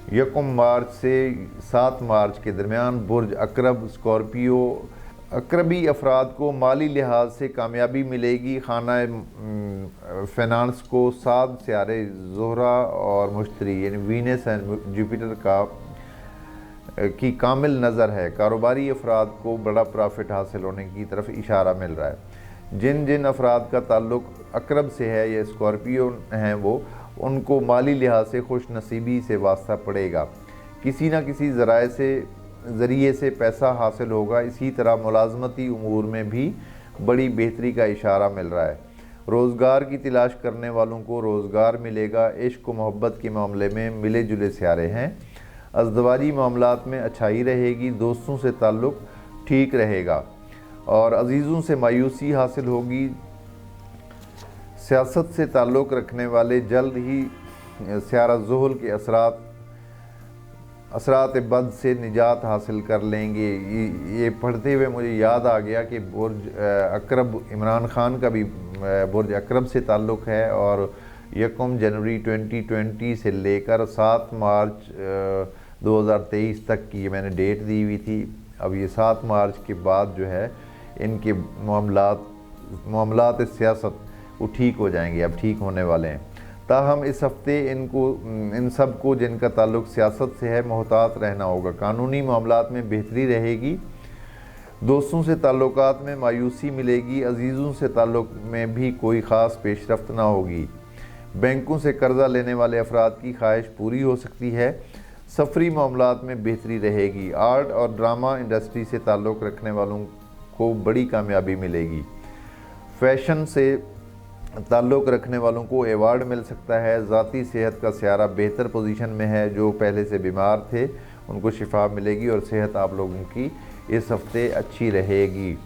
यकम मार्च से 7 मार्च के दरमियान बुर्ज अकरब स्कॉर्पियो अकरबी अफराद को माली लिहाज से कामयाबी मिलेगी। खाना फाइनेंस को 7 सियारे ज़ोहरा और मुश्तरी यानी वीनस एंड जुपिटर की कामिल नज़र है। कारोबारी अफराद को बड़ा प्रॉफिट हासिल होने की तरफ इशारा मिल रहा है। जिन जिन अफराद का ताल्लुक अकरब से है या स्कॉर्पियो हैं वो उनको माली लिहाज से खुश नसीबी से वास्ता पड़ेगा। किसी न किसी ज़रिए से पैसा हासिल होगा। इसी तरह मुलाजमती उमूर में भी बड़ी बेहतरी का इशारा मिल रहा है। रोज़गार की तलाश करने वालों को रोज़गार मिलेगा। इश्क व मोहब्बत के मामले में मिले जुले सियारे हैं। अज़दवाजी मामलात में अच्छाई रहेगी। दोस्तों से ताल्लुक़ ठीक रहेगा और अजीज़ों से मायूसी हासिल होगी। सियासत से ताल्लुक़ रखने वाले जल्द ही सियारा ज़ुहल के असरात बद से निजात हासिल कर लेंगे। ये पढ़ते हुए मुझे याद आ गया कि बुर्ज अकरब इमरान खान का भी बुर्ज अकरब से ताल्लुक़ है और 1 जनवरी 2020 से लेकर 7 मार्च 2023 तक की मैंने डेट दी हुई थी। अब ये 7 मार्च के बाद जो है इनके मामलात सियासत वो ठीक हो जाएंगे, अब ठीक होने वाले हैं। ताहम इस हफ्ते इन सब को जिनका ताल्लुक़ सियासत से है मोहतात रहना होगा। कानूनी मामलात में बेहतरी रहेगी। दोस्तों से ताल्लुकात में मायूसी मिलेगी। अजीज़ों से ताल्लुक़ में भी कोई ख़ास पेशरफ्त ना होगी। बैंकों से कर्ज़ा लेने वाले अफराद की ख्वाहिश पूरी हो सकती है। सफरी मामलात में बेहतरी रहेगी। आर्ट और ड्रामा इंडस्ट्री से ताल्लुक़ रखने वालों को बड़ी कामयाबी मिलेगी। फैशन से ताल्लुक़ रखने वालों को एवार्ड मिल सकता है। ज़ाती सेहत का सियारा बेहतर पोजीशन में है। जो पहले से बीमार थे उनको शिफा मिलेगी और सेहत आप लोगों की इस हफ्ते अच्छी रहेगी।